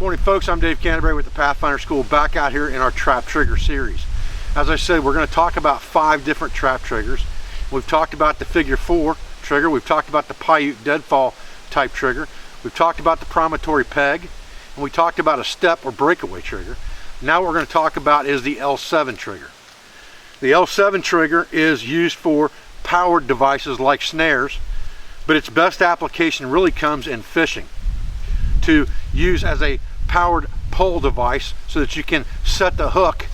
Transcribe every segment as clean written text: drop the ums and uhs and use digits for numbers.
Morning folks, I'm Dave Canterbury with the Pathfinder School, back out here in our trap trigger series. As I said, we're going to talk about 5 different trap triggers. We've talked about the figure 4 trigger, we've talked about the Paiute deadfall type trigger, we've talked about the promontory peg, and we talked about a step or breakaway trigger. Now what we're going to talk about is the L7 trigger. The L7 trigger is used for powered devices like snares, but its best application really comes in fishing, to use as a powered pole device so that you can set the hook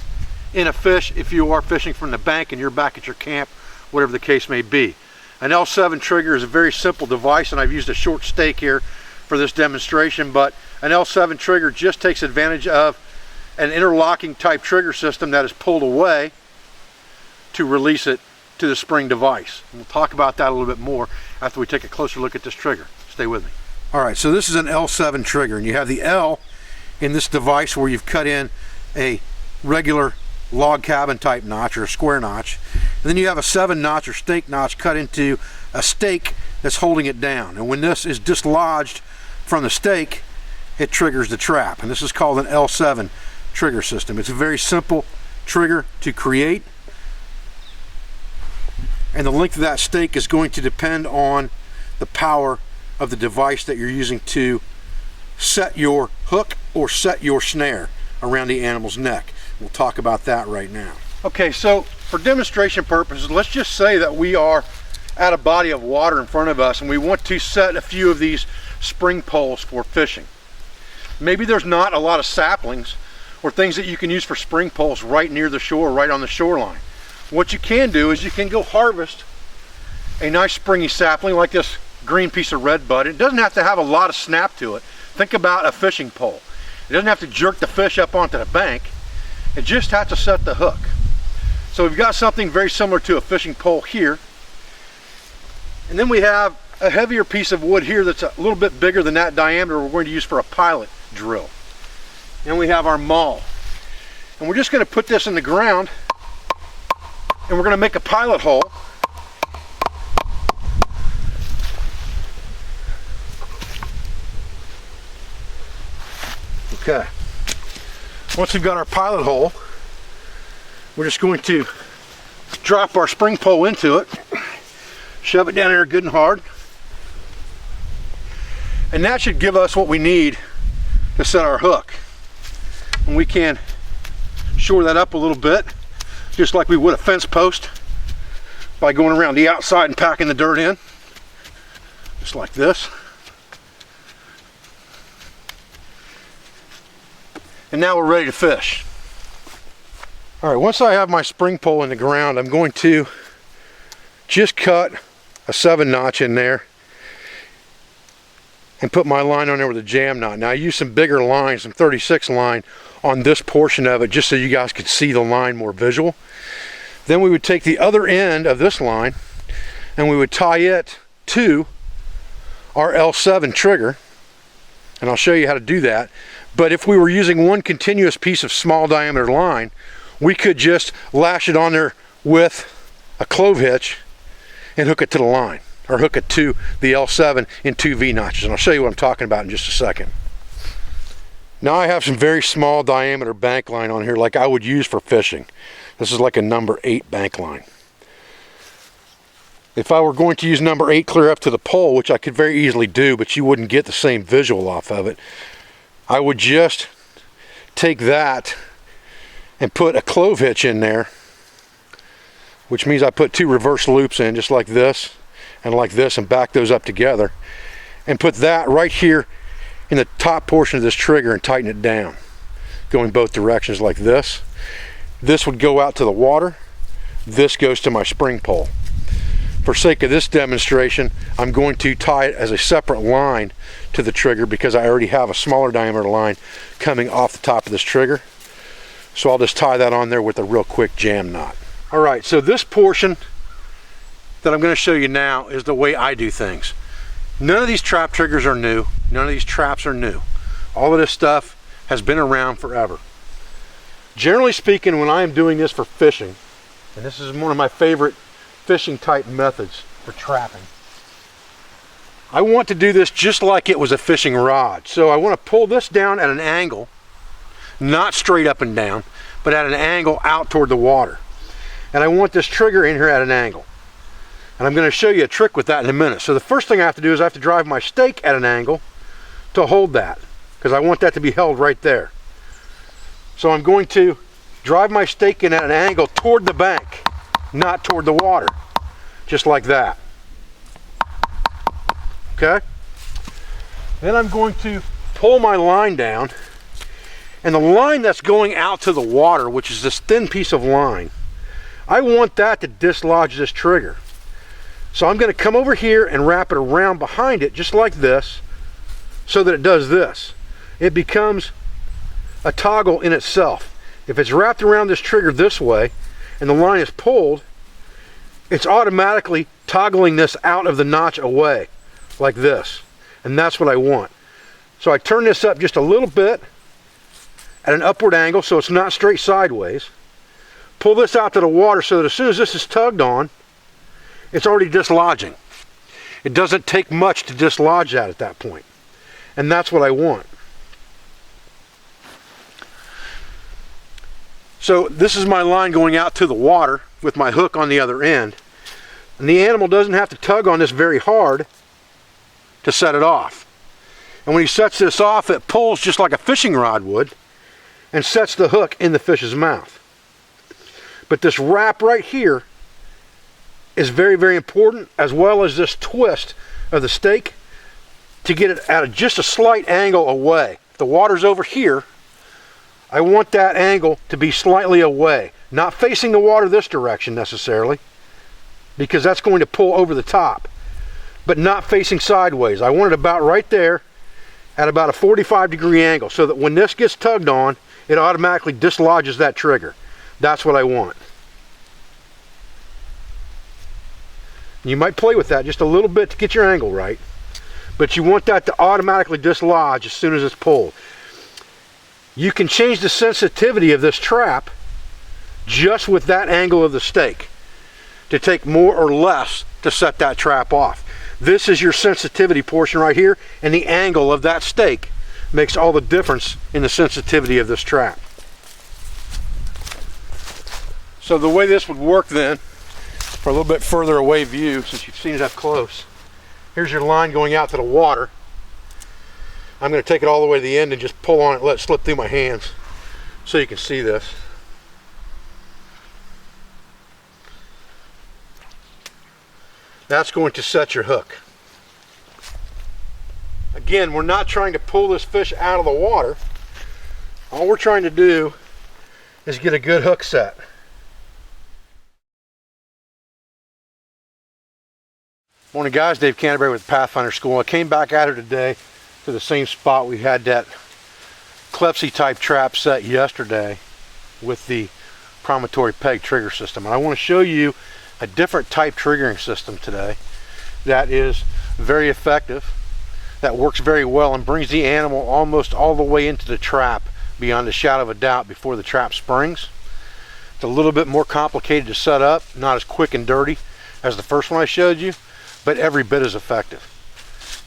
in a fish if you are fishing from the bank and you're back at your camp, whatever the case may be. An L7 trigger is a very simple device, and I've used a short stake here for this demonstration, but an L7 trigger just takes advantage of an interlocking type trigger system that is pulled away to release it to the spring device. And we'll talk about that a little bit more after we take a closer look at this trigger. Stay with me. All right, so this is an L7 trigger, and you have the L in this device where you've cut in a regular log cabin type notch or a square notch, and then you have a 7 notch or stake notch cut into a stake that's holding it down. And when this is dislodged from the stake, it triggers the trap, and this is called an L7 trigger system. It's a very simple trigger to create, and the length of that stake is going to depend on the power of the device that you're using to set your hook or set your snare around the animal's neck. We'll talk about that right now. Okay, so for demonstration purposes, let's just say that we are at a body of water in front of us and we want to set a few of these spring poles for fishing. Maybe there's not a lot of saplings or things that you can use for spring poles right near the shore, right on the shoreline. What you can do is you can go harvest a nice springy sapling like this green piece of red bud. It doesn't have to have a lot of snap to it. Think about a fishing pole. It doesn't have to jerk the fish up onto the bank. It just has to set the hook. So we've got something very similar to a fishing pole here. And then we have a heavier piece of wood here that's a little bit bigger than that diameter we're going to use for a pilot drill. And we have our maul. And we're just going to put this in the ground, and we're going to make a pilot hole. Okay. Once we've got our pilot hole, we're just going to drop our spring pole into it, shove it down there good and hard, and that should give us what we need to set our hook. And we can shore that up a little bit, just like we would a fence post, by going around the outside and packing the dirt in, just like this. And now we're ready to fish. All right, once I have my spring pole in the ground, I'm going to just cut a 7 notch in there and put my line on there with a jam knot. Now I use some bigger lines, some 36 line on this portion of it, just so you guys could see the line more visual. Then we would take the other end of this line and we would tie it to our L7 trigger, and I'll show you how to do that. But if we were using one continuous piece of small diameter line, we could just lash it on there with a clove hitch and hook it to the line, or hook it to the L7 in 2 V notches. And I'll show you what I'm talking about in just a second. Now I have some very small diameter bank line on here like I would use for fishing. This is like a number 8 bank line. If I were going to use number 8 clear up to the pole, which I could very easily do, but you wouldn't get the same visual off of it, I would just take that and put a clove hitch in there, which means I put 2 reverse loops in, just like this and like this, and back those up together, and put that right here in the top portion of this trigger and tighten it down, going both directions like this. This would go out to the water. This goes to my spring pole. For sake of this demonstration, I'm going to tie it as a separate line to the trigger because I already have a smaller diameter line coming off the top of this trigger. So I'll just tie that on there with a real quick jam knot. All right, so this portion that I'm going to show you now is the way I do things. None of these trap triggers are new. None of these traps are new. All of this stuff has been around forever. Generally speaking, when I am doing this for fishing, and this is one of my favorite fishing type methods for trapping, I want to do this just like it was a fishing rod. So I want to pull this down at an angle, not straight up and down, but at an angle out toward the water. And I want this trigger in here at an angle. And I'm going to show you a trick with that in a minute. So the first thing I have to do is I have to drive my stake at an angle to hold that, because I want that to be held right there. So I'm going to drive my stake in at an angle toward the bank, not toward the water, just like that. Okay? Then I'm going to pull my line down, and the line that's going out to the water, which is this thin piece of line, I want that to dislodge this trigger. So I'm going to come over here and wrap it around behind it just like this, so that it does this. It becomes a toggle in itself. If it's wrapped around this trigger this way and the line is pulled, it's automatically toggling this out of the notch away like this. And that's what I want. So I turn this up just a little bit at an upward angle so it's not straight sideways. Pull this out to the water so that as soon as this is tugged on, it's already dislodging. It doesn't take much to dislodge that at that point. And that's what I want. So this is my line going out to the water with my hook on the other end. And the animal doesn't have to tug on this very hard to set it off. And when he sets this off, it pulls just like a fishing rod would and sets the hook in the fish's mouth. But this wrap right here is very, very important, as well as this twist of the stake to get it at just a slight angle away. If the water's over here, I want that angle to be slightly away, not facing the water this direction necessarily, because that's going to pull over the top, but not facing sideways. I want it about right there at about a 45-degree angle, so that when this gets tugged on, it automatically dislodges that trigger. That's what I want. You might play with that just a little bit to get your angle right, but you want that to automatically dislodge as soon as it's pulled. You can change the sensitivity of this trap just with that angle of the stake to take more or less to set that trap off. This is your sensitivity portion right here, and the angle of that stake makes all the difference in the sensitivity of this trap. So the way this would work then, for a little bit further away view, since you've seen it up close, here's your line going out to the water. I'm going to take it all the way to the end and just pull on it, let it slip through my hands so you can see this. That's going to set your hook. Again, we're not trying to pull this fish out of the water. All we're trying to do is get a good hook set. Morning guys, Dave Canterbury with Pathfinder School. I came back out here today to the same spot we had that Klepsy type trap set yesterday with the promontory peg trigger system. And I want to show you a different type triggering system today that is very effective, that works very well and brings the animal almost all the way into the trap beyond a shadow of a doubt before the trap springs. It's a little bit more complicated to set up, not as quick and dirty as the first one I showed you, but every bit as effective.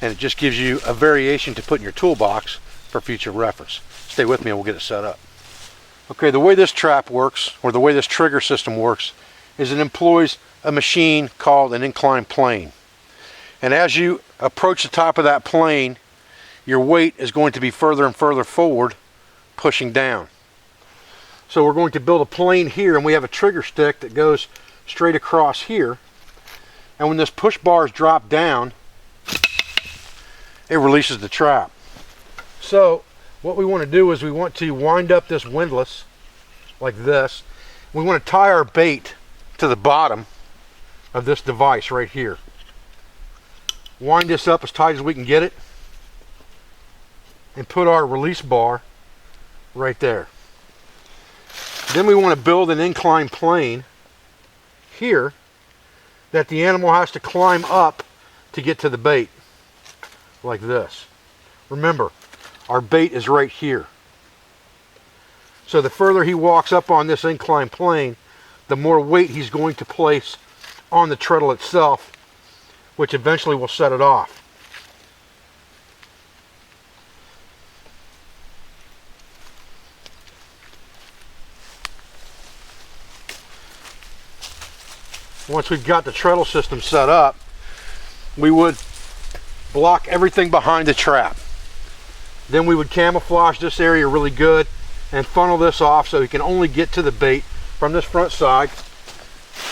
And it just gives you a variation to put in your toolbox for future reference. Stay with me and we'll get it set up. Okay, the way this trap works, or the way this trigger system works, is it employs a machine called an inclined plane. And as you approach the top of that plane, your weight is going to be further and further forward, pushing down. So we're going to build a plane here, and we have a trigger stick that goes straight across here. And when this push bar is dropped down, it releases the trap. So what we want to do is we want to wind up this windlass like this. We want to tie our bait to the bottom of this device right here. Wind this up as tight as we can get it and put our release bar right there. Then we want to build an inclined plane here that the animal has to climb up to get to the bait, like this. Remember, our bait is right here. So the further he walks up on this inclined plane, the more weight he's going to place on the treadle itself, which eventually will set it off. once we've got the treadle system set up, we would block everything behind the trap. Then we would camouflage this area really good and funnel this off so we can only get to the bait from this front side.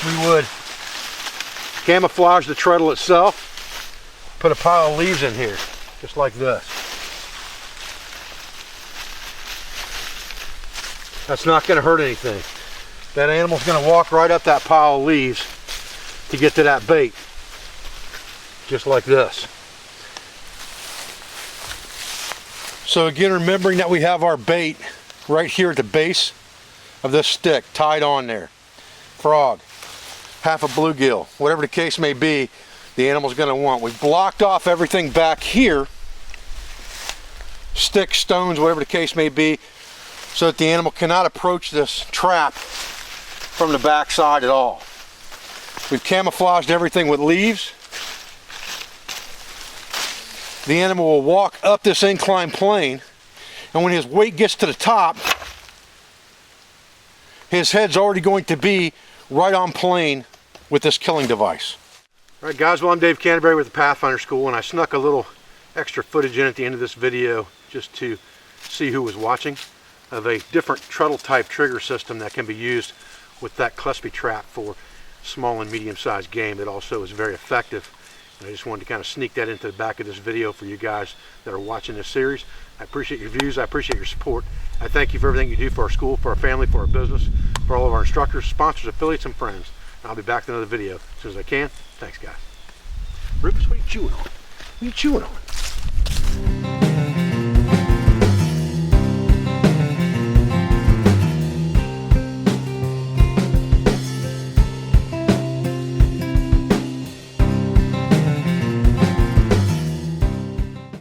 We would camouflage the treadle itself, put a pile of leaves in here, just like this. That's not going to hurt anything. That animal's going to walk right up that pile of leaves to get to that bait, just like this. So again, remembering that we have our bait right here at the base of this stick, tied on there. Frog, half a bluegill, whatever the case may be, the animal's going to want. We've blocked off everything back here, sticks, stones, whatever the case may be, so that the animal cannot approach this trap from the back side at all. We've camouflaged everything with leaves. The animal will walk up this inclined plane, and when his weight gets to the top, his head's already going to be right on plane with this killing device. All right guys, well, I'm Dave Canterbury with the Pathfinder School, and I snuck a little extra footage in at the end of this video just to see who was watching, of a different treadle type trigger system that can be used with that Cluspy trap for small and medium sized game that also is very effective. And I just wanted to kind of sneak that into the back of this video for you guys that are watching this series. I appreciate your views, I appreciate your support. I thank you for everything you do for our school, for our family, for our business, for all of our instructors, sponsors, affiliates, and friends. And I'll be back with another video as soon as I can. Thanks guys. Rufus, what are you chewing on? What are you chewing on?